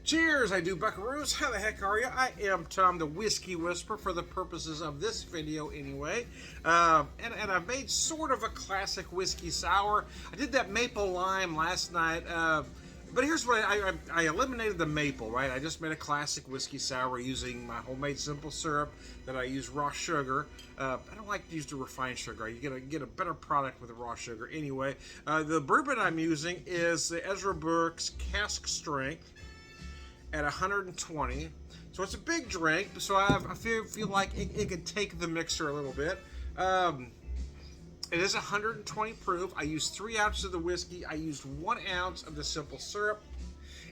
Cheers, I do buckaroos. How the heck are you? I am Tom the Whiskey Whisperer for the purposes of this video anyway. And I've made sort of a classic whiskey sour. I did that maple lime last night. But here's what I eliminated the maple, right? I just made a classic whiskey sour using my homemade simple syrup that I use raw sugar. I don't like to use the refined sugar. You get a better product with the raw sugar anyway. The bourbon I'm using is the Ezra Brooks Cask Strength at 120. So it's a big drink, so I feel like it could take the mixer a little bit. It is 120 proof. I used 3 ounces of the whiskey. I used 1 ounce of the simple syrup,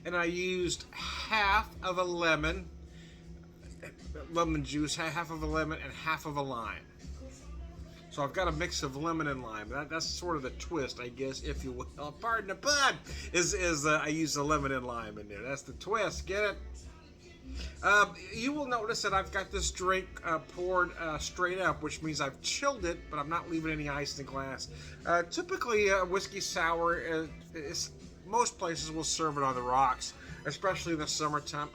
and I used half of a lemon juice, half of a lemon, and half of a lime. So I've got a mix of lemon and lime. That's sort of the twist, I guess, if you will. Pardon the pun. I use the lemon and lime in there. That's the twist. Get it? You will notice that I've got this drink poured straight up, which means I've chilled it, but I'm not leaving any ice in the glass. Typically, a whiskey sour, most places will serve it on the rocks, especially in the summertime.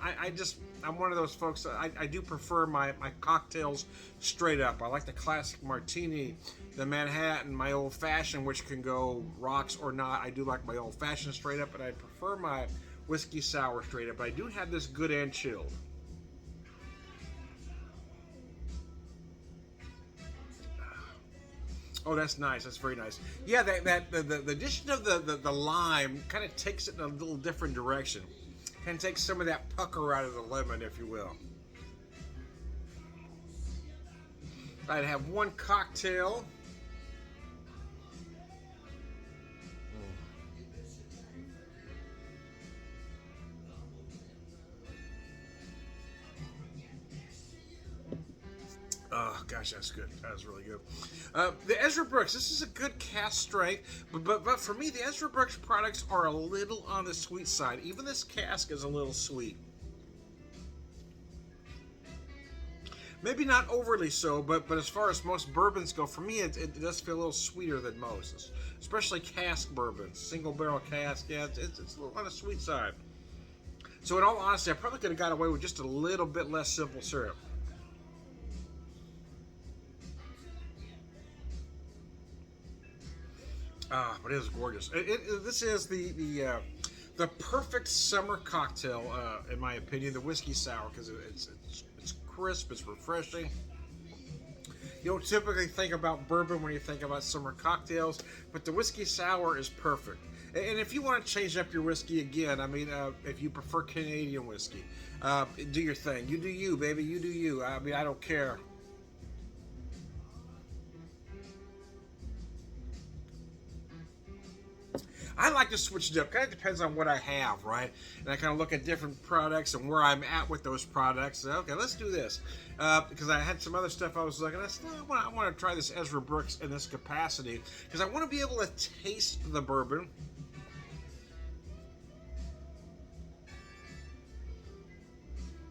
I'm one of those folks. I do prefer my cocktails straight up. I like the classic martini, the Manhattan, my old fashioned, which can go rocks or not. I do like my old fashioned straight up, but I prefer my whiskey sour straight up. But I do have this good and chilled. Oh, that's nice. That's very nice. Yeah, the addition of the lime kind of takes it in a little different direction. Kind of takes some of that pucker out of the lemon, if you will. I'd have 1 cocktail. Oh gosh, that's good. That was really good. The Ezra Brooks. This is a good cask strength, but for me, the Ezra Brooks products are a little on the sweet side. Even this cask is a little sweet. Maybe not overly so, but as far as most bourbons go, for me, it does feel a little sweeter than most, especially cask bourbons, single barrel cask. Yeah, it's a little on the sweet side. So in all honesty, I probably could have got away with just a little bit less simple syrup. But it is gorgeous. This is the perfect summer cocktail, in my opinion. The whiskey sour, because it's crisp, it's refreshing. You don't typically think about bourbon when you think about summer cocktails, but the whiskey sour is perfect. And if you want to change up your whiskey again, I mean, if you prefer Canadian whiskey, do your thing. You do you, baby. You do you. I mean, I don't care. I like to switch it up. Kind of depends on what I have, right? And I kind of look at different products and where I'm at with those products. So, okay, let's do this. Because I had some other stuff I was looking at. I want to try this Ezra Brooks in this capacity. Because I want to be able to taste the bourbon.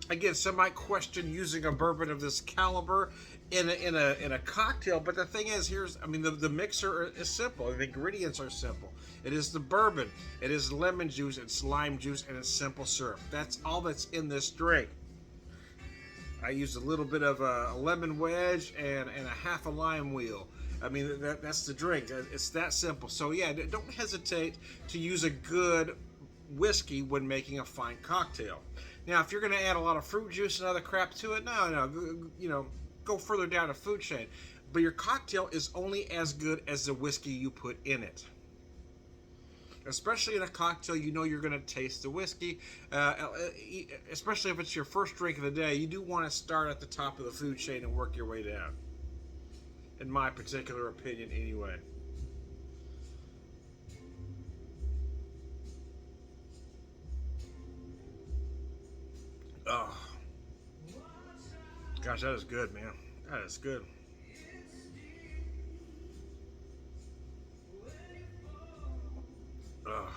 Again, some might question using a bourbon of this caliber in a cocktail, but the thing is, the mixer is simple. The ingredients are simple. It is the bourbon, it is lemon juice, it's lime juice, and it's simple syrup. That's all that's in this drink. I used a little bit of a lemon wedge and a half a lime wheel. I mean, that's the drink. It's that simple. So yeah, don't hesitate to use a good whiskey when making a fine cocktail. Now, if you're going to add a lot of fruit juice and other crap to it, no, go further down the food chain. But your cocktail is only as good as the whiskey you put in it. Especially in a cocktail, you know you're going to taste the whiskey. Especially if it's your first drink of the day, you do want to start at the top of the food chain and work your way down. In my particular opinion, anyway. Oh, gosh, that is good, man. That is good. Oh,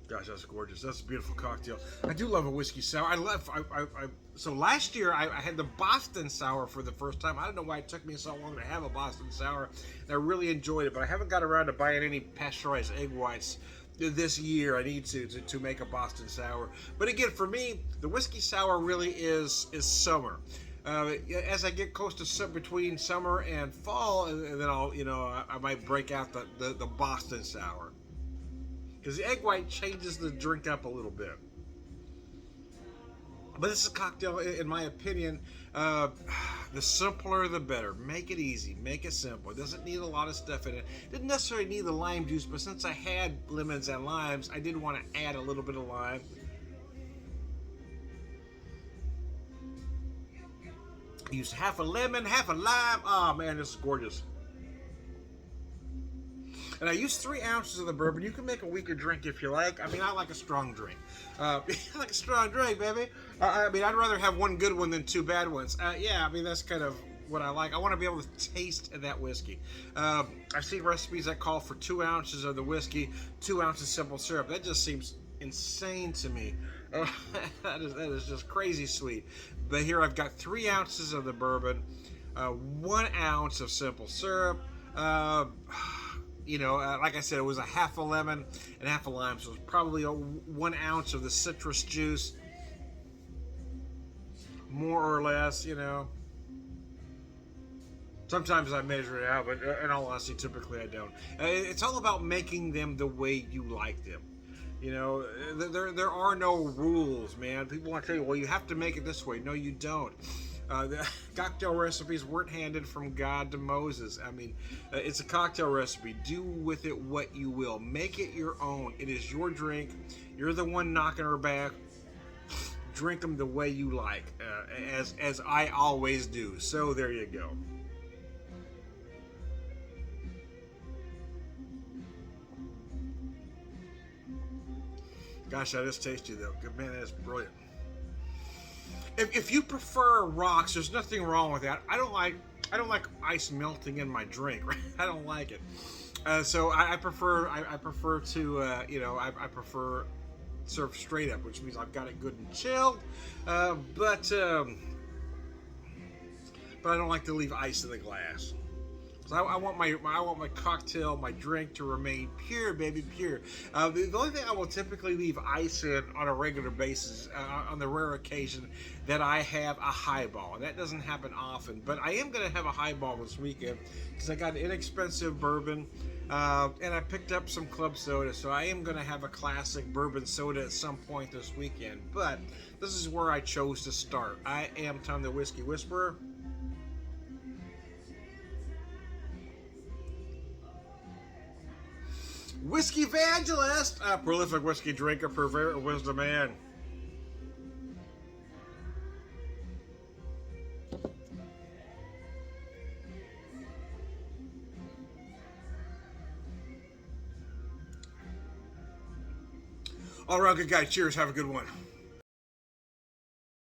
gosh, that's gorgeous. That's a beautiful cocktail. I do love a whiskey sour. So last year I had the Boston Sour for the first time. I don't know why it took me so long to have a Boston Sour. And I really enjoyed it, but I haven't got around to buying any pasteurized egg whites. this year. I need to make a Boston sour. But again, for me, the whiskey sour really is summer. As I get close to between summer and fall, and then I might break out the Boston sour, because the egg white changes the drink up a little bit. But this is a cocktail, in my opinion. The simpler, the better. Make it easy. Make it simple. It doesn't need a lot of stuff in it. Didn't necessarily need the lime juice, but since I had lemons and limes, I did want to add a little bit of lime. Use half a lemon, half a lime. Oh man, this is gorgeous. And I used 3 ounces of the bourbon. You can make a weaker drink if you like. I mean, I like a strong drink. I like a strong drink, baby. I mean, I'd rather have one good one than 2 bad ones. Yeah, I mean, that's kind of what I like. I want to be able to taste that whiskey. I've seen recipes that call for 2 ounces of the whiskey, 2 ounces simple syrup. That just seems insane to me. That is just crazy sweet. But here I've got 3 ounces of the bourbon, 1 ounce of simple syrup. Like I said, it was a half a lemon and half a lime, so it's probably 1 ounce of the citrus juice, more or less. Sometimes I measure it out, but in all honesty, typically I don't. It's all about making them the way you like them. There are no rules, man. People want to tell you, well, you have to make it this way. No, you don't. The cocktail recipes weren't handed from God to Moses. I mean, it's a cocktail recipe. Do with it what you will. Make it your own. It is your drink. You're the one knocking her back. Drink them the way you like, as I always do. So there you go. Gosh, that is tasty though. Good man, that's brilliant. If you prefer rocks, there's nothing wrong with that. I don't like ice melting in my drink. Right? I don't like it. So I prefer to I prefer serve straight up, which means I've got it good and chilled. But I don't like to leave ice in the glass. So I want my cocktail, my drink to remain pure, baby, pure. The only thing I will typically leave ice in on a regular basis, on the rare occasion that I have a highball. That doesn't happen often, but I am going to have a highball this weekend because I got an inexpensive bourbon, and I picked up some club soda, so I am going to have a classic bourbon soda at some point this weekend. But this is where I chose to start. I am Tom the Whiskey Whisperer. Whiskey evangelist, a prolific whiskey drinker, purveyor of wisdom, man. All right, good guy. Cheers. Have a good one.